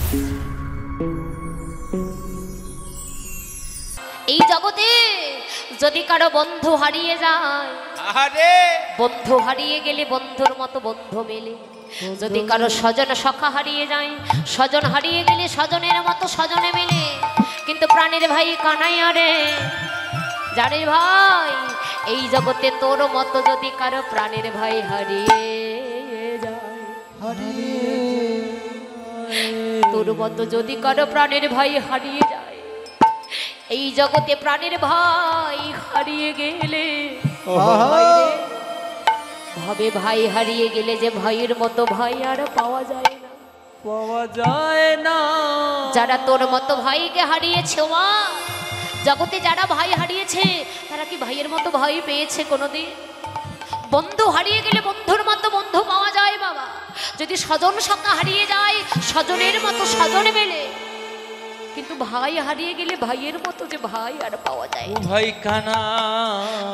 এই জগতে যদি কারো বন্ধু হারিয়ে যায়, বন্ধু হারিয়ে গেলে বন্ধুর মতো বন্ধু মেলে। যদি কারো স্বজন সখা হারিয়ে যায়, স্বজন হারিয়ে গেলে স্বজনের মতো স্বজনে মেলে। কিন্তু প্রাণের ভাই কানাইয়া রে, জানিস ভাই এই জগতে তোর মতো যদি কারো প্রাণের ভাই হারিয়ে যায়, তোর মতো যদি কারো প্রাণের ভাই হারিয়ে যায়, এই জগতে প্রাণের ভাই হারিয়ে গেলে ভাবে ভাই হারিয়ে গেলে যে ভাইয়ের মতো ভাই আর পাওয়া যায় না, পাওয়া যায় না। যারা তোর মতো ভাইকে হারিয়েছে মা, জগতে যারা ভাই হারিয়েছে তারা কি ভাইয়ের মতো ভাই পেয়েছে কোনোদিন? বন্ধু হারিয়ে গেলে বন্ধুর মতো বন্ধু পাওয়া যায় বাবা। যদি স্বজন সখা হারিয়ে যায় স্বজনের মতো স্বজন মেলে, কিন্তু ভাই হারিয়ে গেলে ভাইয়ের মতো যে ভাই আর পাওয়া যায় না। ভাই কানা,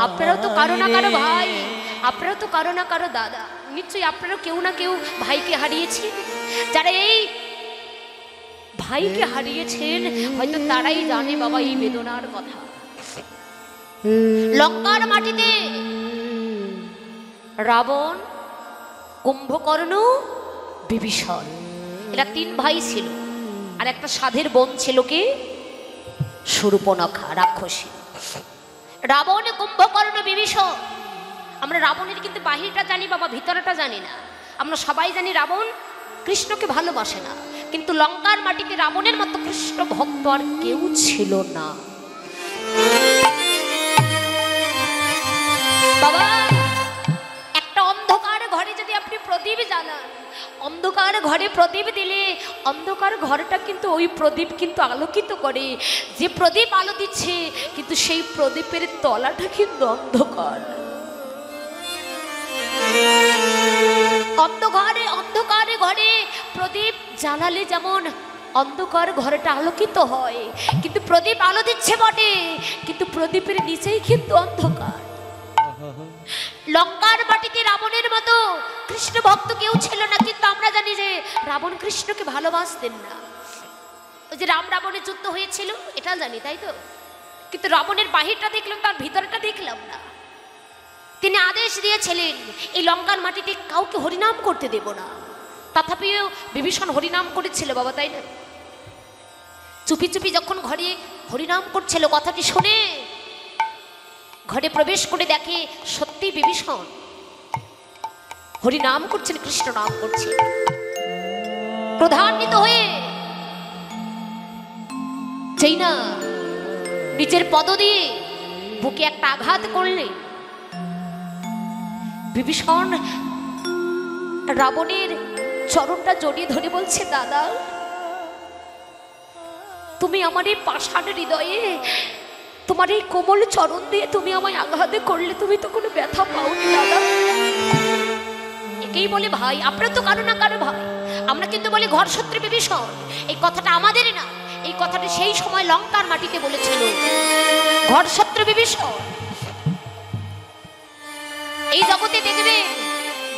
আপনারাও তো কারো না কারো ভাই, আপনারাও তো কারো না কারো দাদা, নিশ্চয়ই আপনারাও কেউ না কেউ ভাইকে হারিয়েছেন। যারা এই ভাইকে হারিয়েছেন হয়তো তারাই জানে বাবা এই বেদনার কথা। লঙ্কার মাটিতে রাবণ, কুম্ভকর্ণ, বিভীষণ, এরা তিন ভাই ছিল। আর একটা সাধের বোন ছিল কি? শূর্পণখা, রাক্ষসী। রাবণ, কুম্ভকর্ণ, বিভীষণ। আমরা রাবণের কিন্তু বাহিরটা জানি বাবা, ভিতরটা জানি না। আমরা সবাই জানি রাবণ কৃষ্ণকে ভালোবাসে না, কিন্তু লঙ্কার মাটিতে রাবণের মতো কৃষ্ণ ভক্ত আর কেউ ছিল না বাবা। একটা অন্ধকার ঘরে যদি আপনি প্রদীপ জ্বালান, অন্ধকার ঘরে প্রদীপ দিলে অন্ধকার ঘরটা কিন্তু ওই প্রদীপ কিন্তু আলোকিত করে। যে প্রদীপ আলো দিচ্ছে কিন্তু সেই প্রদীপের তলাটা কিন্তু অন্ধকার। অন্ধকারে ঘরে প্রদীপ জ্বালালে যেমন অন্ধকার ঘরটা আলোকিত হয়, কিন্তু প্রদীপ আলো দিচ্ছে বটে, কিন্তু প্রদীপের নিচেই কিন্তু অন্ধকার। লঙ্কার মাটিতে রাবণের মতো কৃষ্ণ ভক্ত কেউ ছিল না, কিন্তু আমরা জানি যে রাবণ কৃষ্ণকে ভালোবাসতেন না। ওই যে রাম রাবণের যুদ্ধ হয়েছিল এটা জানি, তাই তো? কিন্তু রাবণের বাহিরটা দেখলাম, তার ভিতরটা দেখলাম না। তিনি আদেশ দিয়েছিলেন এই লঙ্কার মাটিতে কাউকে হরিনাম করতে দেব না। তথাপিও বিভীষণ হরিনাম করেছিল বাবা, তাই না? চুপি চুপি যখন ঘরে হরিনাম করছিল, কথাটি শুনে ঘরে প্রবেশ করে দেখে সত্যি বিভীষণ হরিনাম করছেন, কৃষ্ণ নাম করছে। ক্রোধান্বিত হয়ে যেই না নিজের পদ দিয়ে বুকে একটা আঘাত করলে, বিভীষণ রাবণের চরণটা জড়িয়ে ধরে বলছে, দাদা তুমি আমার এই পাষাণ হৃদয়ে তোমার এই কোমল চরণ দিয়ে তুমি আমায় আঘাত করলে, তুমি তো কোনো ব্যথা পাওনি দাদা। একেই বলে ভাই। আপনারা তো কারো না কারো ভাই। আমরা কিন্তু বলি ঘর শত্রু বিভীষণ, এই কথাটা আমাদের না, এই কথাটা সেই সময় লঙ্কার মাটিতে বলেছিল ঘর শত্রু বিভীষণ। এই জগতে দেখবে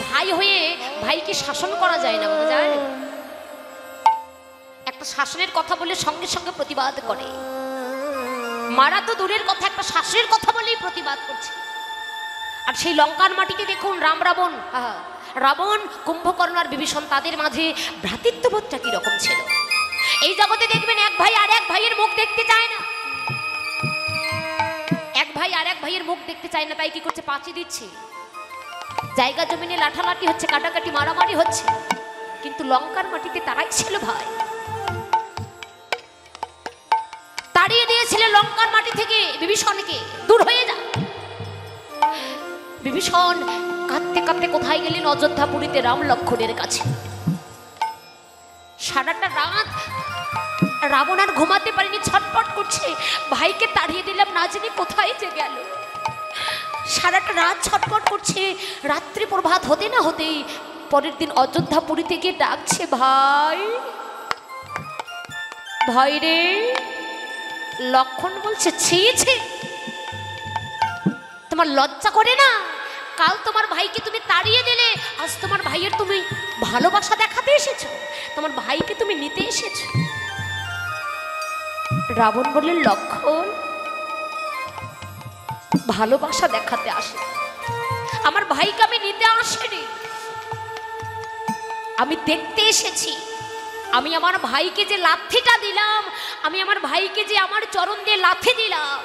ভাই হয়ে ভাইকে শাসন করা যায় না বাবা, যায় না। একটা শাসনের কথা বলে সঙ্গে সঙ্গে প্রতিবাদ করে, মারা তো দূরের কথা, একটা শাসনের কথা বলেই প্রতিবাদ করছে। আর সেই লঙ্কার মাটিতে দেখুন রাম রাবণ, রাবণ, কুম্ভকর্ণ আর বিভীষণ, তাদের মাঝে ভ্রাতৃত্ববোধটা কিরকম ছিল। এই জগতে দেখবেন এক ভাই আর এক ভাইয়ের মুখ দেখতে চায় না, এক ভাই আর এক ভাইয়ের মুখ দেখতে চায় না। তাই কি করছে? পাঁচি দিচ্ছে, জায়গা জমিনে লাঠালাঠি হচ্ছে, কাটাকাটি মারামারি হচ্ছে। কিন্তু লঙ্কার মাটিতে তারাই ছিল ভাই। তাড়িয়ে দিয়েছিল লঙ্কার মাটি থেকে বিভীষণকে, দূর হয়ে যা। বিভীষণ কাঁদতে কাঁদতে কোথায় গেলেন? অযোধ্যাপুরীতে রাম লক্ষ্মণের কাছে। সারাটা রাত রাবণ আর ঘুমাতে পারেনি, ছটফট করছে, ভাইকে তাড়িয়ে দিলাম না জানি কোথায় যে গেল। সারাটা রাত ছটফট করছে। রাত্রি প্রভাত হতে না হতেই পরের দিন অযোধ্যাপুরী থেকে ডাকছে, ভাই ভাই রে। লক্ষ্মণ বলছে, ছি ছি, তোমার লজ্জা করে না? কাল তোমার ভাইকে তুমি তাড়িয়ে দিলে, আজ তোমার ভাইয়ের তুমি ভালোবাসা দেখাতে এসেছো? তোমার ভাইকে তুমি নিতে এসেছো? রাবণ বললেন, লক্ষণ, ভালোবাসা দেখাতে আসে, আমার ভাইকে আমি নিতে আসিনি, আমি দেখতে এসেছি। আমি আমার ভাইকে যে লাথিটা দিলাম, আমি আমার ভাইকে যে আমার চরণ দিয়ে লাথি দিলাম,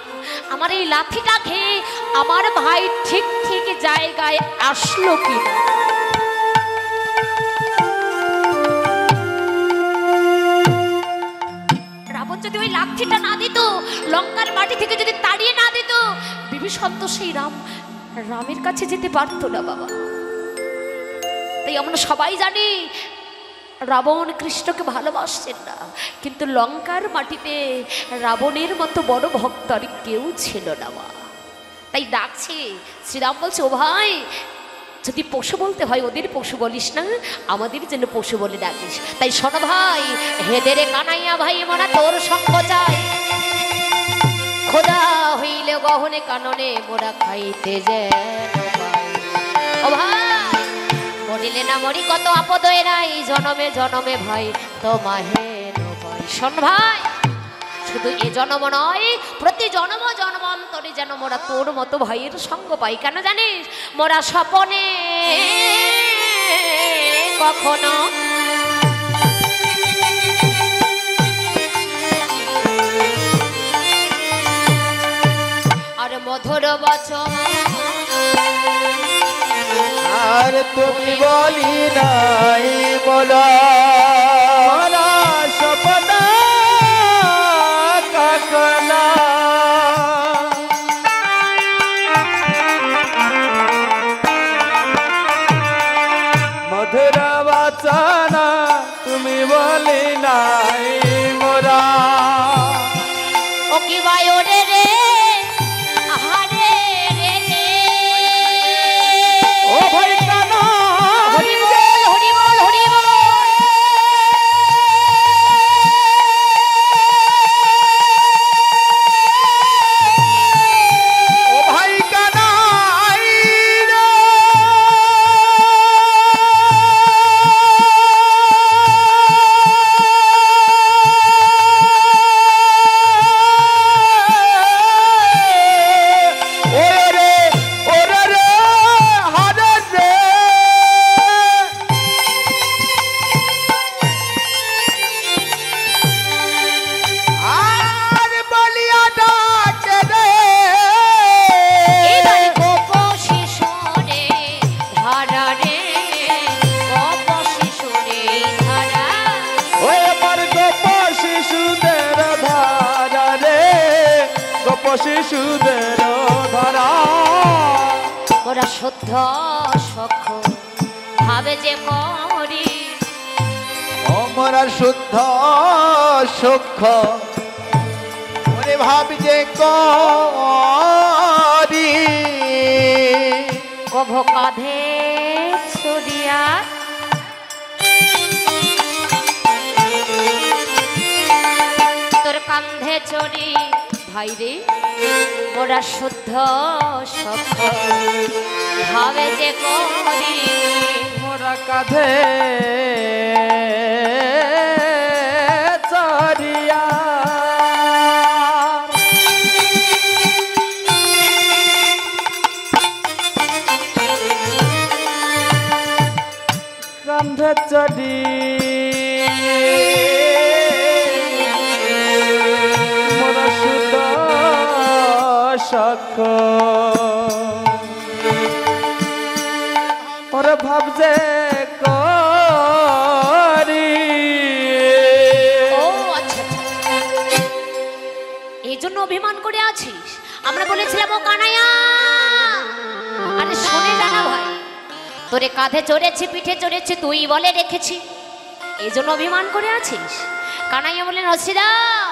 আমার এই লাথিটা খেয়ে আমার ভাই ঠিক ঠিক জায়গায় আসলো কিনা। রাবণ যদি ওই লাথিটা না দিত, লঙ্কার মাটি থেকে যদি তাড়িয়ে না দিত, বিভীষণ তো সেই রামের কাছে যেতে পারতো না বাবা। তাই আমরা সবাই জানি রাবণ কৃষ্ণকে ভালোবাসছেন না, কিন্তু লঙ্কার মাটিতে রাবণের মতো বড় ভক্ত আর কেউ ছিল না মা। তাই ডাকছে, শ্রীরাম বলছে, ও ভাই, যদি পশু বলতে হয় ওদের পশু বলিস না, আমাদের জন্য পশু বলে ডাকিস। তাই শোনো ভাই, হেদে রে কানাইয়া ভাই, মোরা তোর সঙ্গ চাই, খোদা হইলে গহনে কাননে মোরা খাইতে যেন পাই। ও ভাই, মরিলে না মরি কত আপদ এরাই, জনমে জনমে ভাই তোমাহে ভাই। শোন ভাই, শুধু এ জন্ম নয়, প্রতি জন্ম জন্মান্তরে যেন মোরা তোর মতো ভাইয়ের সঙ্গ পাই। কেন জানিস? মোরা স্বপনে কখনো আর মধুর বচন আর তুমি বলি নাই মোরা সপনা কাকনা, মধুর বাচনা তুমি বলি নাই মোরা। ও কি ভাই ওরে রে, আহারে রে রে, ও ভাই কানা, হরি বল হরি বল হরি বল। ও ভাই কানা রে, ওরে রে ওরে রে হারে রে, আর বলিয়া ডাকে রে, এবার গোপসি শোনে ধারা রে, গোপসি শোনে ধারা। ওই আমার গোপ শিশুদের ধারা রে, গোপ শিশুদের ধারা। ওরা শুদ্ধ সখ ভাবে যে করি, অমরা শুদ্ধ সুখ মনে ভাবি যে করি, কভ কাঁধে ছড়িয়া তোর কান্ধে চড়ি ভাই রে, ওরা শুদ্ধ সখ ভাবে যে করি। মোরা কাঁধে চড়িয়া কাঁধে চড়ি মোরা শুদ্ধ সখ ওরে ভাবছে করি। ও আচ্ছা আচ্ছা, এই জন্য অভিমান করে আছিস? আমরা বলেছিলাম ও কানাইয়া, আরে শোনে জানা ভাই, তোরে কাঁধে চড়েছি পিঠে চড়েছি তুই বলে রেখেছি, এই জন্য অভিমান করে আছিস? কানাইয়া বলেন, রসিদাম,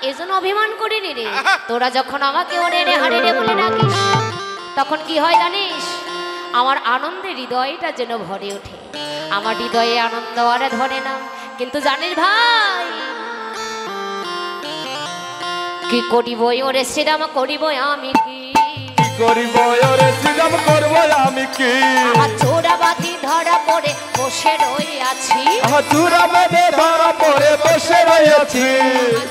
এই জন্য অভিমান করিনি রে, তোরা যখন আমাকে ওরে রে হারে রে বলে ডাকিস, তখন কি হয় জানিস? আমার আনন্দে হৃদয়টা যেন ভরে ওঠে, আমার হৃদয়ে আনন্দ আর ধরে না। কিন্তু জানিস ভাই, কি করিব ওরে শ্রীরাম, করিব আমি কি, করিব ওরে শ্রীরাম, করব আমি কি, আমার চোরা বাতি ধরা পড়ে বসে রয়ে আছি, চূড়া বেঁধে ধরা পড়ে বসে রয়েছি,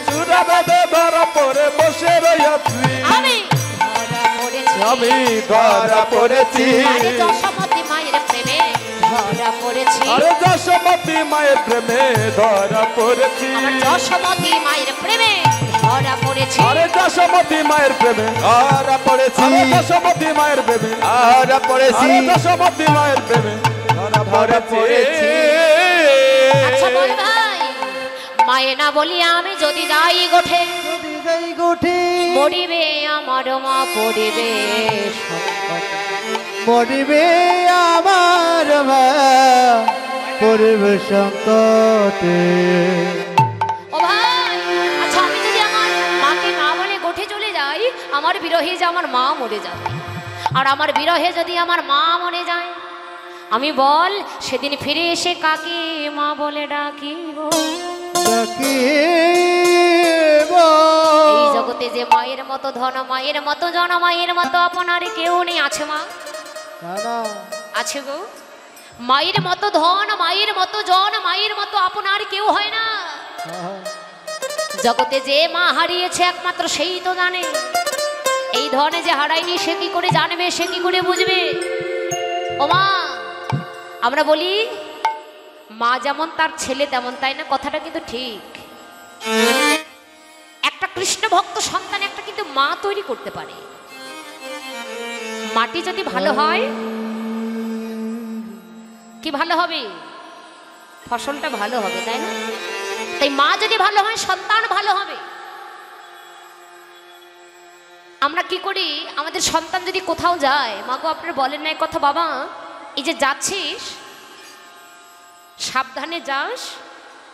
চূড়া বেঁধে ধরা পড়ে বসে রয়েছি, আমি ধরা পড়েছি, আমি ধরা পড়েছি, আরে যশোমতী মায়ের প্রেমে ধরা পড়েছি, আরে যশোমতী মায়ের প্রেমে ধরা পড়েছি, আমার যশোমতী মায়ের প্রেমে ধরা পড়েছি, আরে যশোমতী মায়ের প্রেমে ধরা পড়েছি, আরে যশোমতী মায়ের প্রেমে, ধরা পড়েছি, আরে যশোমতী মায়ের প্রেমে ধরা পড়েছি। আচ্ছা বল ভাই, মায়ে না বলি আমি যদি যাই গোঠে, যদি যাই গোঠে মরিবে আমার মা পড়িবে সংকট। মরিবে আমার মা পড়বে সংকটে। ও ভাই, আচ্ছা আমি যদি আমার মাকে না বলে গোঠে চলে যাই, আমার বিরহে যে আমার মা মরে যাবে, আর আমার বিরহে যদি আমার মা মরে যায়, আমি বল সেদিন ফিরে এসে কাকে মা বলে ডাকিব? ডাকিব এই জগতে যে মায়ের মতো ধন, মায়ের মতো জন, মায়ের মতো আপনার কেউ নেই, আছে মা? না না আছে গো। মায়ের মতো ধন, মায়ের মতো জন, মায়ের মতো আপনার কেউ হয় না। জগতে যে মা হারিয়েছে একমাত্র সেই তো জানে। এই ধনে যে হারায়নি সে কি করে জানবে, সে কি করে বুঝবে? ও মা, আমরা বলি মা যেমন তার ছেলে তেমন, তাই না? কথাটা কিন্তু ঠিক। একটা কৃষ্ণ ভক্ত সন্তান একটা কিন্তু মা তৈরি করতে পারে। মাটি যদি ভালো হয়, কি ভালো হবে? ফসলটা ভালো হবে, তাই না? তাই মা যদি ভালো হয়, সন্তান ভালো হবে। আমরা কি করি, আমাদের সন্তান যদি কোথাও যায়, মা গো আপনারা বলেন না এই কথা, বাবা এই যে যাচ্ছিস সাবধানে যাস,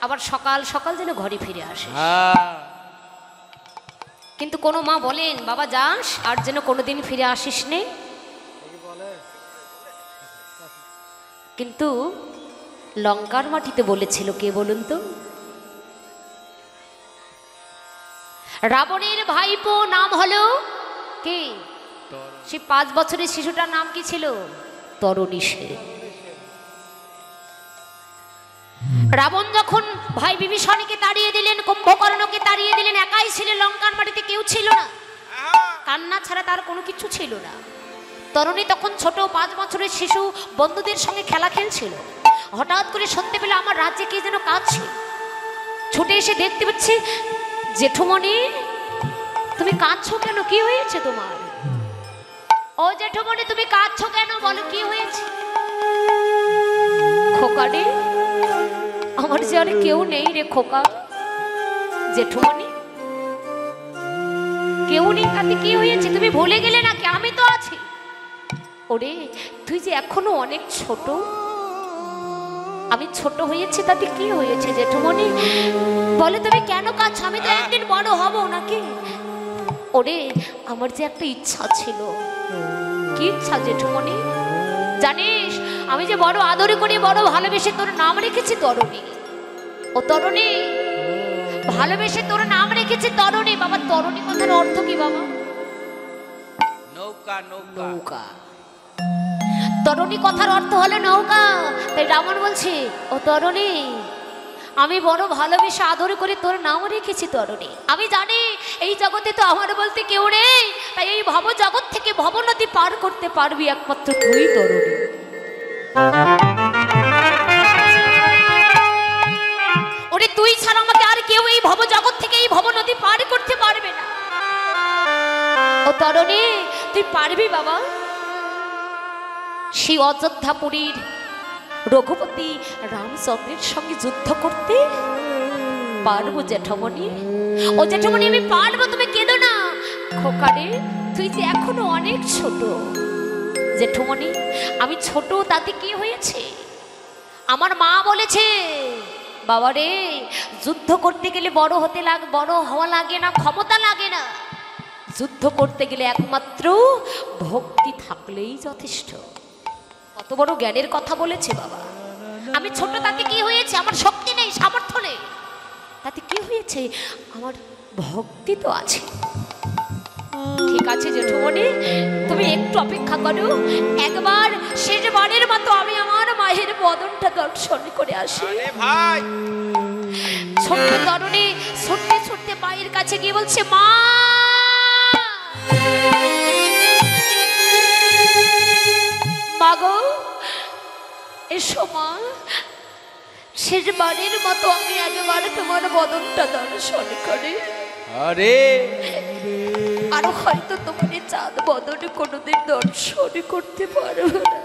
আবার সকাল সকাল যেন ঘরে ফিরে আসিস। কিন্তু কোনো মা বলেন বাবা যাস আর যেন কোনোদিন ফিরে আসিস নে। কিন্তু লঙ্কার মাটিতে বলেছিল কে বলুন তো? রাবণের ভাইপো নাম হলো কে? সেই 5 বছরের শিশুটার নাম কি ছিল? তরণী সেন। রাবণ যখন ভাই বিভীষণকে তাড়িয়ে দিলেন, কুম্ভকর্ণকে তাড়িয়ে দিলেন, একাই ছিল লঙ্কার মাটিতে, কেউ ছিল না, কান্না ছাড়া তার কোনো কিছু ছিল না। তরুণী তখন ছোট 5 বছরের শিশু, বন্ধুদের সঙ্গে খেলা খেলছিল। হঠাৎ করে শুনতে পেল আমার রাজ্যে কে যেন কাঁদছে। ছুটে এসে দেখতে পাচ্ছি, জেঠুমণি তুমি কাঁদছো কেন? কি হয়েছে তোমার? ও জেঠুমণি তুমি কাঁদছো কেন? বলো কি হয়েছে? খোকা রে, আমার যে আর কেউ নেই রে খোকা। জেঠুমণি কেউ নেই, তাতে কি হয়েছে? তুমি ভুলে গেলে নাকি? আমি তো আছি। ওরে তুই যে এখনো অনেক ছোট। আমি ছোট হয়েছি তাতে কি হয়েছে জেঠুমণি? বলে তুমি কেন কাঁদছো? আমি তো একদিন বড় হব নাকি? ওরে আমার যে একটা ইচ্ছা ছিল। কি ইচ্ছা জেঠুমণি? জানিস আমি যে বড় আদরে করি, বড় ভালোবেসে তোর নাম রেখেছি তরণী। ও তরণী, ভালোবেসে তোর নাম রেখেছি তরণী। বাবা তরণী কথার অর্থ কি বাবা? নৌকা, নৌকা, নৌকা। তরণী কথার অর্থ হলো নৌকা। তাই রাবণ বলছে, ও তরণী আমি বড় ভালোবেসে আদর করে তোর নাম রেখেছি তরণী। আমি জানি এই জগতে তো আমার বলতে কেউ নেই, তাই এই ভব জগৎ থেকে ভব নদী পার করতে পারবি একমাত্র তুই তরণী। ওরে তুই ছাড়া আমাকে আর কেউ এই ভব জগৎ থেকে এই ভব নদী পার করতে পারবে না। ও তরণী তুই পারবি বাবা? সেই অযোধ্যাপুরীর রঘুপতি রামচন্দ্রের সঙ্গে যুদ্ধ করতে পারবো জেঠমণি? ও জেঠমণি আমি পারবো, তুমি কেঁদো না। খোকারে তুই যে এখনো অনেক ছোট। জেঠমণি আমি ছোট, তাতে কি হয়েছে? আমার মা বলেছে বাবা রে, যুদ্ধ করতে গেলে বড় হওয়া লাগে না, ক্ষমতা লাগে না। যুদ্ধ করতে গেলে একমাত্র ভক্তি থাকলেই যথেষ্ট। কত বড় জ্ঞানের কথা বলেছে বাবা। আমি ছোট, তাতে কি হয়েছে? আমার শক্তি নেই, সামর্থ্য নেই, তাতে কি হয়েছে? আমার ভক্তি তো আছে। ঠিক আছে জেঠুমণি, তুমি একটু অপেক্ষা করো। একবার শেষবারের মতো আমি আমার মায়ের বদনটা দর্শন করে আসি। ভাই ছোট্ট তরুণী ছুটতে ছুটতে মায়ের কাছে গিয়ে বলছে, মা মাগো এসো মা, শেষবারের মতো আমি একেবারে তোমার বদনটা দর্শন করে, আরে আরো হয়তো তোমার এই চাঁদ বদনে কোনোদিন দর্শন করতে পারবো না,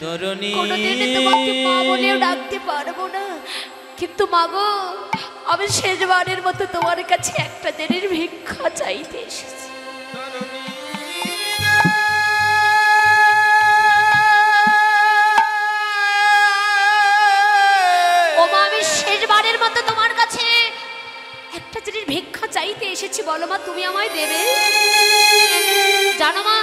তরুণী কোনোদিন তোমাকে মা বলেও ডাকতে পারবো না, কিন্তু মাগো আমি শেষবারের মতো তোমার কাছে একটা দিনের ভিক্ষা চাইতে এসেছি। ও মা, আমি শেষবারের মতো তোমার কাছে একটা জিনিস ভিক্ষা চাইতে এসেছি, বলো মা তুমি আমায় দেবে? জানো মা,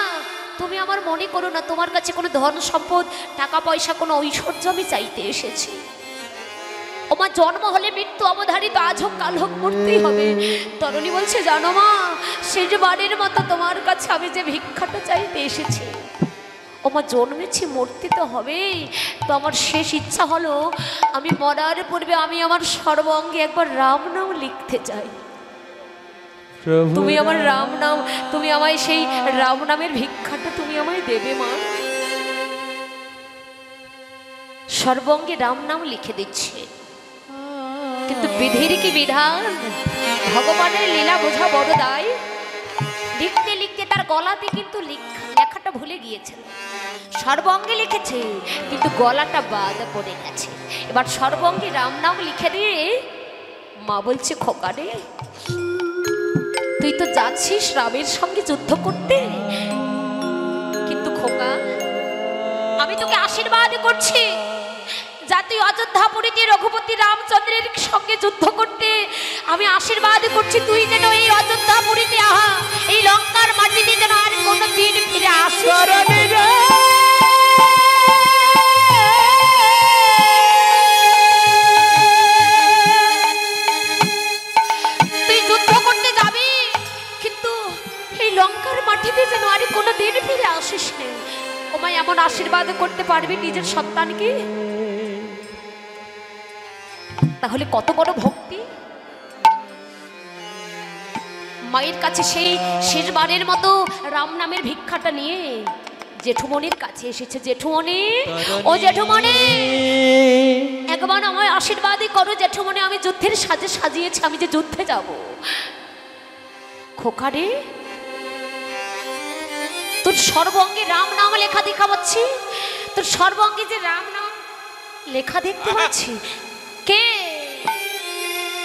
তুমি আমার মনে করো না তোমার কাছে কোনো ধন সম্পদ টাকা পয়সা কোনো ঐশ্বর্য আমি চাইতে এসেছি। ও মা, জন্ম হলে মৃত্যু অবধারিত, আজ হোক কাল হোক মরতেই হবে। তরুণী বলছে, জানো মা শেষবারের মতো তোমার কাছে আমি যে ভিক্ষাটা চাইতে এসেছি, ও মা জন্মেছি মরতে তো হবেই, তো আমার শেষ ইচ্ছা হলো আমি মরার পূর্বে আমি আমার সর্বাঙ্গে একবার রাম নাম লিখতে চাই। তুমি আমার রাম নাম, তুমি আমায় সেই রাম নামের ভিক্ষাটা তুমি আমায় দেবে মা? সর্বাঙ্গে রাম নাম লিখে দিচ্ছে, কিন্তু বিধির কি বিধান, ভগবানের লীলা বোঝা বড় দায়। লিখতে লিখতে তার গলাতে কিন্তু লেখাটা ভুলে গিয়েছিল, সর্বাঙ্গে লিখেছে কিন্তু গলাটা বাদ পড়ে গেছে। এবার সর্বাঙ্গে রাম নাম লিখে দিয়ে মা বলছে, খোকা রে তুই তো যাচ্ছিস রামের সঙ্গে যুদ্ধ করতে, কিন্তু খোকা আমি তোকে আশীর্বাদ করছি, যা তুই অযোধ্যাপুরীতে রঘুপতি রামচন্দ্রের সঙ্গে যুদ্ধ করতে, আমি আশীর্বাদ করছি তুই যেন এই অযোধ্যাপুরীতে আহা, এই লঙ্কার মাটিতে যেন আর কোনো দিন ফিরে আসিস। তুই যুদ্ধ করতে যাবি, কিন্তু এই লঙ্কার মাটিতে যেন আর কোনো দিন ফিরে আসিস না। ওমায় এমন আশীর্বাদ করতে পারবি নিজের সন্তানকে? তাহলে কত বড় ভক্তি! মায়ের কাছে সেই শেষবারের মতো রাম নামের ভিক্ষাটা নিয়ে জেঠুমনির কাছে এসেছে। জেঠুমনি, ও জেঠুমনি, একবার আমায় আশীর্বাদই করো জেঠুমনি, আমি যুদ্ধের সাজে সাজিয়েছি, আমি যে যুদ্ধে যাব। খোকারে তোর সর্বাঙ্গে রাম নাম লেখা দেখা পাচ্ছি, তোর সর্বাঙ্গে যে রাম নাম লেখা দেখতে পাচ্ছি, কে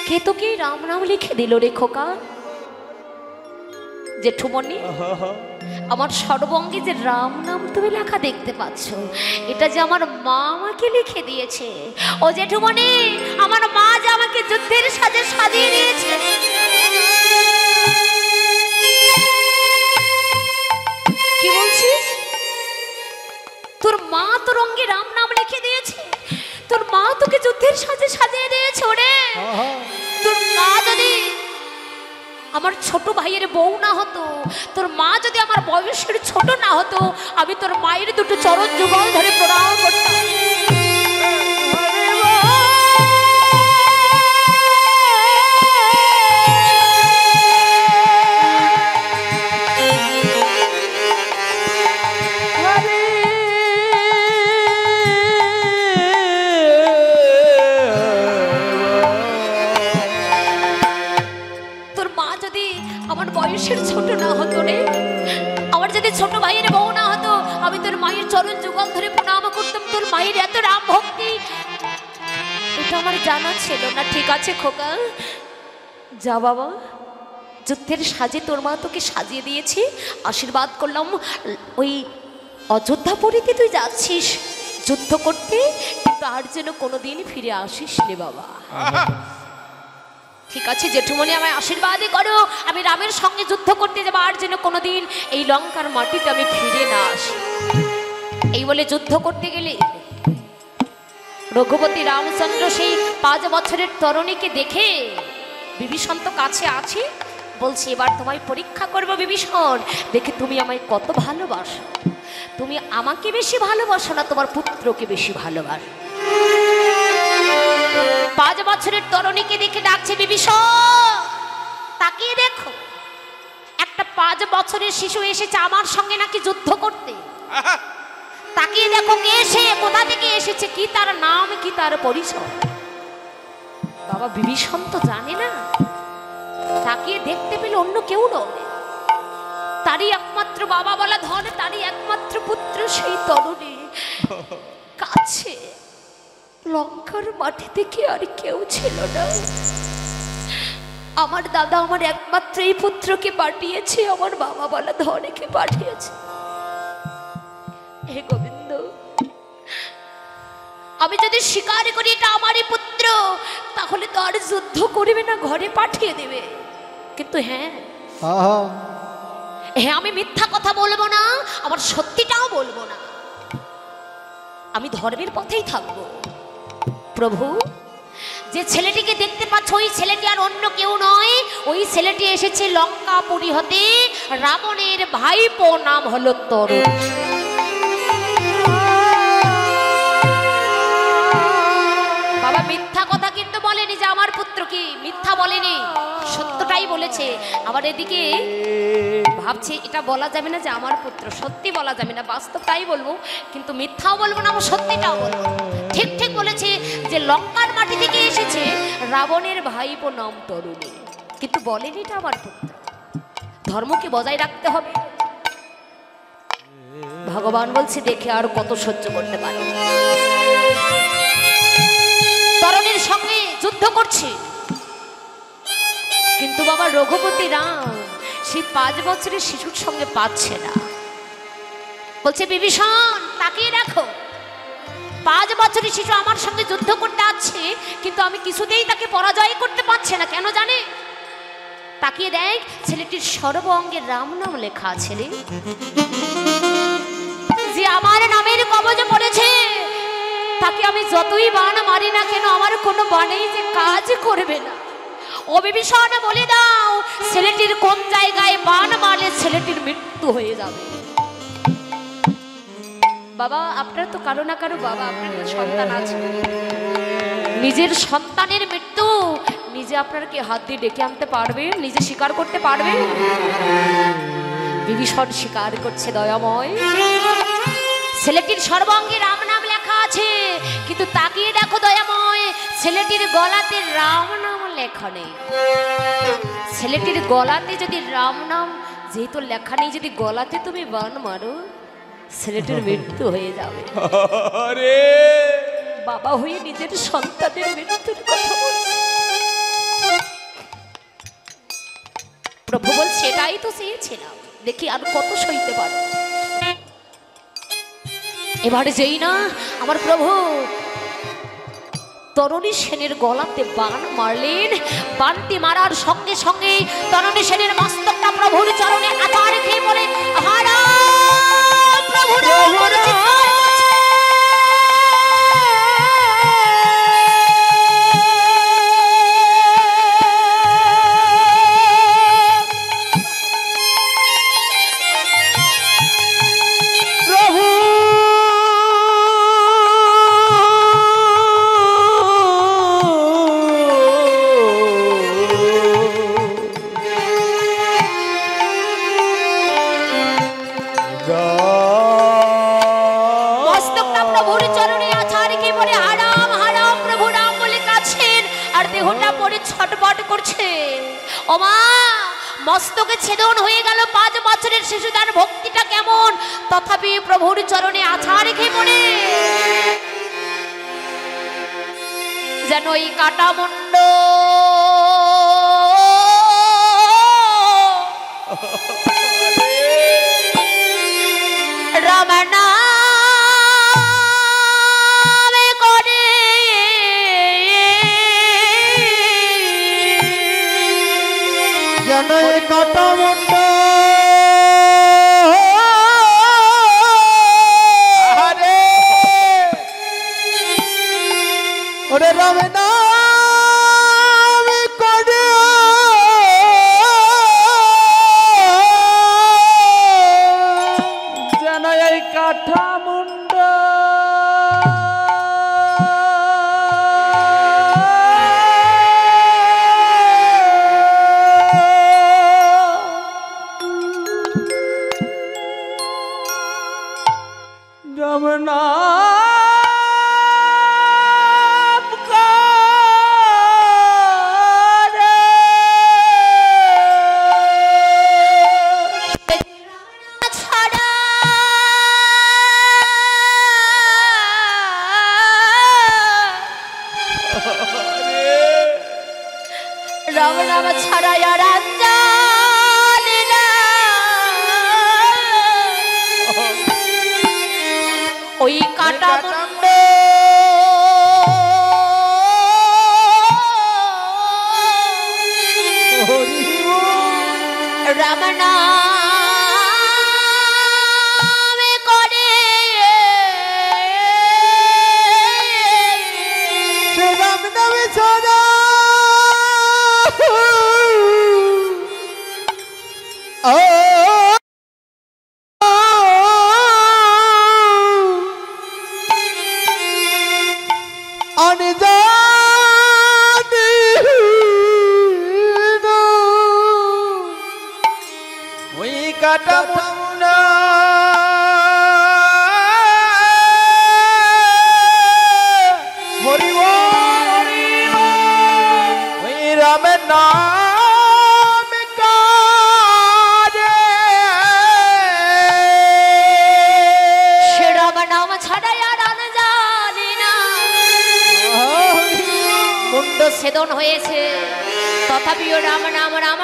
কে তোকে রাম নাম লিখে দিল রে খোকা? জেঠুমনি, আমার সর্বাঙ্গে যে রাম নাম তুমি লেখা দেখতে পাচ্ছ, এটা যে আমার মা আমাকে লিখে দিয়েছে। ও জেঠুমনি, আমার মা যে আমাকে যুদ্ধের সাজে সাজিয়ে দিয়েছে। কি বলছিস? তোর মা তোর অঙ্গে রাম নাম লিখে দিয়েছে? তোর মা তোকে যুদ্ধের সাজে সাজিয়ে দিয়েছে? ওরে, তোর মা যদি আমার ছোট ভাইয়ের বউ না হতো, তোর মা যদি আমার বয়সের ছোট না হতো, আমি তোর মায়ের দুটো চরণ যুগল ধরে প্রণাম করতাম। ছোট না হতো রে, আমার যদি ছোট ভাইয়ের বউ না হতো, আমি তোর মায়ের চরণ যুগল ধরে প্রণাম করতাম। তোর মায়ের এত রাম ভক্তি, এটা আমার জানা ছিল না। ঠিক আছে খোকা, যা বাবা, যুদ্ধের সাজে তোর মা তোকে সাজিয়ে দিয়েছি, আশীর্বাদ করলাম। ওই অযোধ্যাপুরীতে তুই যাচ্ছিস যুদ্ধ করতে, কিন্তু আর যেন কোনোদিন ফিরে আসিস রে বাবা। ঠিক আছে জেঠুমনি, আমায় আশীর্বাদই করো, আমি রামের সঙ্গে যুদ্ধ করতে যাবো, আর যেন কোনোদিন এই লঙ্কার মাটিতে আমি ফিরে না আসি। এই বলে যুদ্ধ করতে গেলে রঘুপতি রামচন্দ্র সেই 5 বছরের তরুণীকে দেখে, বিভীষণ তো কাছে আছে, বলছে এবার তোমায় পরীক্ষা করবো বিভীষণ, দেখে তুমি আমায় কত ভালোবাসো। তুমি আমাকে বেশি ভালোবাসো না তোমার পুত্রকে বেশি ভালোবাসো? 5 বছরের তরুণীকে দেখে ডাকছে বিভীষণ, তাকিয়ে দেখো একটা 5 বছরের শিশু এসেছে আমার সঙ্গে নাকি যুদ্ধ করতে। তাকিয়ে দেখো কে সে, কোথা থেকে এসেছে, কি তার নাম, কি তার পরিচয়। বাবা বিভীষণ তো জানে না, তাকিয়ে দেখতে পেলে অন্য কেউ নয়, তারই একমাত্র বাবা বলা ধন, তারই একমাত্র পুত্র সেই তরুণী কাছে লঙ্কার মাটি থেকে আর কেউ ছিল না। আমার দাদা আমার একমাত্র এই পুত্রকে পাঠিয়েছে, আমার বাবা বলা ধনেকে পাঠিয়েছে। হে গোবিন্দ, আমি যদি স্বীকার করি এটা আমারই পুত্র, তাহলে তো আর যুদ্ধ করবে না, ঘরে পাঠিয়ে দেবে। কিন্তু হ্যাঁ, আমি মিথ্যা কথা বলবো না, আবার সত্যিটাও বলবো না, আমি ধর্মের পথেই থাকবো। প্রভু, যে ছেলেটিকে দেখতে পাচ্ছ ওই ছেলেটি আর অন্য কেউ নয়, ওই ছেলেটি এসেছে লঙ্কাপুরী হতে, রাবণের ভাইপো, নাম হলো তরুণ। বাবা মিথ্যা কথা কিন্তু বলেনি যে আমার পুত্র কি, মিথ্যা বলেনি, সত্যটাই বলেছে। আবার এদিকে ভাবছে এটা বলা যাবে না যে আমার পুত্র, সত্যি বলা যাবে না, বাস্তবটাই বলবো, কিন্তু মিথ্যাও বলবো না, আবার সত্যিটাও বলবো। ঠিক ঠিক বলেছে যে লঙ্কার মাটি থেকে এসেছে রাবণের ভাইপো, নাম তরুণী, কিন্তু বলেনি এটা আমার পুত্র। ধর্মকে বজায় রাখতে হবে। ভগবান বলছে দেখে আর কত সহ্য করতে পারে। তরুণীর সঙ্গে যুদ্ধ করছে, কিন্তু বাবা রঘুপতি রাম সেই 5 বছরের শিশুর সঙ্গে পাচ্ছে না। বলছে বিভীষণ তাকিয়ে দেখো, 5 বছরের শিশু আমার সঙ্গে যুদ্ধ করতে আসছে, কিন্তু আমি কিছুতেই তাকে পরাজয় করতে পারছি না। কেন জানে? তাকিয়ে দেখ ছেলেটির সর্ব অঙ্গে রাম নাম লেখা আছে রে। যে আমার নামের কবজে পড়েছে, তাকে আমি যতই বান মারি না কেন আমার কোনো বানেই যে কাজ করবে না। ও বিভীষণ বলে দাও ছেলেটির কোন জায়গায় বান মারলে ছেলেটির মৃত্যু হয়ে যাবে। বাবা আপনার তো কারো না কারো বাবা, আপনার সন্তান আছে, নিজের সন্তানের মৃত্যু নিজে আপনার কি হাত দিয়ে ডেকে আনতে পারবেন, নিজে স্বীকার করতে পারবেন? বিভীষণ স্বীকার করছে দয়াময়, ছেলেটির সর্বাঙ্গে রাম নাম লেখা আছে, কিন্তু তাকিয়ে দেখো দয়াময় ছেলেটির গলাতে রাম নাম লেখা নেই। ছেলেটির গলাতে যদি রাম নাম যেহেতু লেখা নেই, যদি গলাতে তুমি বান মারো ছেলেটির মৃত্যু হয়ে যাবে। বাবা হয়ে নিজের সন্তানের মৃত্যুর কথা বলছে। প্রভু বলছে এটাই তো চেয়েছিলাম, দেখি আর কত সইতে পারো। এবারে যেই না আমার প্রভু তরুণী সেনের গলাতে বান মারলেন, বানটি মারার সঙ্গে সঙ্গে তরুণী সেনের মস্তকটা প্রভুর চরণে আছাড় খেয়ে পড়ে হারা প্রভু মস্তকে ছেদন হয়ে গেল 5 বছরের শিশু, তার ভক্তিটা কেমন, তথাপি প্রভুর চরণে আছাড় খেয়ে পড়ে যেন ওই কাটা মুন্ড রামনা কাটা মুন্ড ওরে রাম নাম করে যেন এই কাটা কাঠা মুন্ড রমনা রাম নাম ছাড়া আর জানি না ওই কাটা মুন্ড রাম নামে করে সে রাম নামে ছাড়া ওই কাটা মুন্ড হরি বল ওই রামের নাম কারে সে রাম নাম ছাড়া আর জানি না মুন্ড ছেদন হয়েছে তথাপিও রাম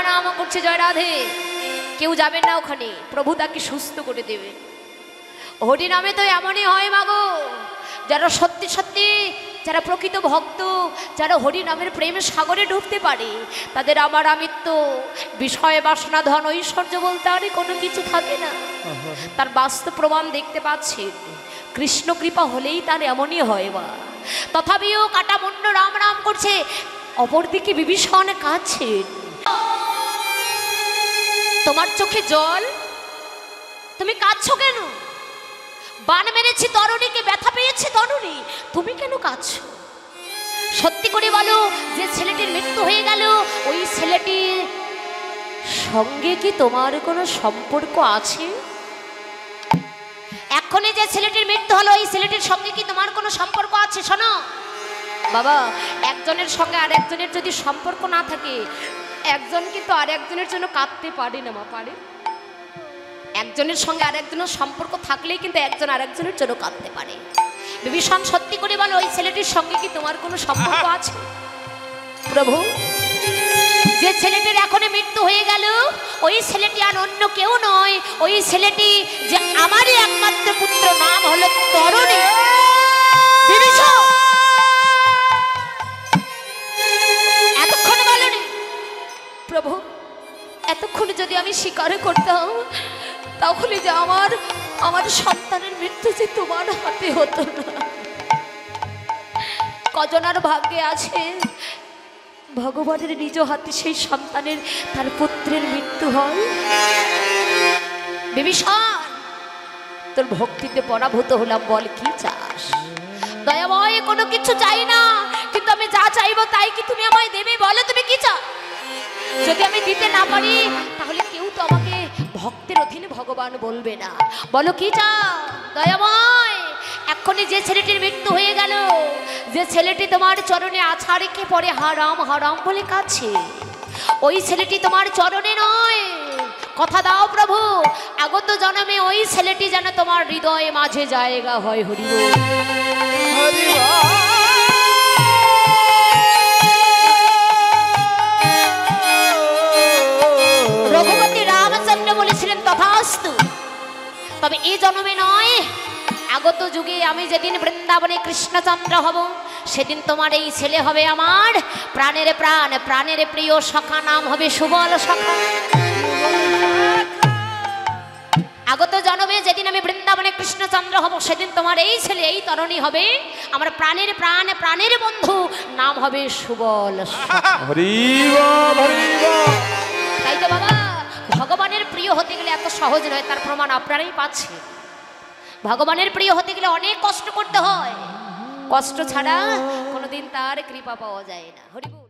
নাম করছে জয় রাধে। কেউ যাবেন না ওখানে, প্রভু তাকে সুস্থ করে দেবে। হরি নামে তো এমনই হয় মাগো, যারা সত্যি সত্যি যারা প্রকৃত ভক্ত, যারা হরি নামের প্রেমের সাগরে ডুবতে পারে, তাদের আমার আমিত্ব বিষয় বাসনা ধন ঐশ্বর্য বলতে আর কোনো কিছু থাকে না। তার বাস্তব প্রমাণ দেখতে পাচ্ছি, কৃষ্ণ কৃপা হলেই তার এমনই হয় মা। তথাপিও কাটা মুন্ড রাম রাম করছে, অপরদিকে বিভীষণ কাঁদছে। তোমার চোখে জল, তুমি কাঁদছো কেন? বান মেরেছি তরুণীকে, ব্যথা পেয়েছে তরুণী, তুমি কেন কাঁদছো? সত্যি করে বলো, যে ছেলেটির মৃত্যু হয়ে গেল, ওই ছেলেটির সঙ্গে কি তোমার কোনো সম্পর্ক আছে? এক্ষণে যে ছেলেটির মৃত্যু হলো, এই ছেলেটির সঙ্গে কি তোমার কোনো সম্পর্ক আছে? শোনো বাবা, একজনের সঙ্গে আর একজনের যদি সম্পর্ক না থাকে, একজন কিন্তু আর একজনের জন্য কাঁদতে পারে না মা, পারে? একজনের সঙ্গে আর একজনের সম্পর্ক থাকলেই কিন্তু একজন আর একজনের জন্য কাঁদতে পারে। বিভীষণ সত্যি করে বলো, ওই ছেলেটির সঙ্গে কি তোমার কোনো সম্পর্ক আছে? প্রভু, যে ছেলেটির এখনই মৃত্যু হয়ে গেল, ওই ছেলেটি আর অন্য কেউ নয়, ওই ছেলেটি যে আমারই একমাত্র পুত্র, নাম হলো তরুণী। বিভীষণ এতক্ষণ বলনি প্রভু, এতক্ষণ যদি আমি স্বীকার করতাম, তাহলে যে আমার সন্তানের মৃত্যু যে তোমার হাতে হতো না। কজনার ভাগ্যে আছে ভগবানের নিজ হাতে সেই সন্তানের, তার পুত্রের মৃত্যু হয়। বিভীষণ, তোর ভক্তিতে পরাভূত হলাম, বল কি চাস? দয়াময়, কোনো কিছু চাই না, কিন্তু আমি যা চাইবো তাই কি তুমি আমায় দেবে? বলো তুমি কি চাও? যদি আমি দিতে না পারি, তাহলে কেউ তো আমাকে ভক্তের অধীনে ভগবান বলবে না। বলো কি চাও দয়াময়? এক্ষুনি যে ছেলেটির মৃত্যু হয়ে গেল, যে ছেলেটি তোমার চরণে আছা রেখে পরে হারাম হারাম বলে কাছে, ওই ছেলেটি তোমার চরণে নয়। কথা দাও প্রভু, আগত জন্মে ওই ছেলেটি যেন তোমার হৃদয়ে মাঝে জায়গা হয়। হরি বল, হরি বল। রঘুপতি রামচন্দ্র বলেছিলেন তথাস্তু। তবে এই জন্মে নয়, আগত যুগে আমি যেদিন বৃন্দাবনে কৃষ্ণচন্দ্র হব, সেদিন তোমার এই ছেলে হবে আমার প্রাণের প্রাণ, প্রাণের প্রিয় সখা, নাম হবে সুবল সখা। আগত জন্মে যেদিন আমি বৃন্দাবনে কৃষ্ণচন্দ্র হব, সেদিন তোমার এই ছেলে, এই তরুণী হবে আমার প্রাণের প্রাণ, প্রাণের বন্ধু, নাম হবে সুবল সখা। হরি বল, হরি বল। তাই তো বাবা, ভগবানের প্রিয় হতে গেলে এত সহজ নয়, তার প্রমাণ আপনারাই পাচ্ছেন। ভগবানের প্রিয় হতে গেলে অনেক কষ্ট করতে হয়, কষ্ট ছাড়া কোনোদিন তার কৃপা পাওয়া যায় না। হরি বল।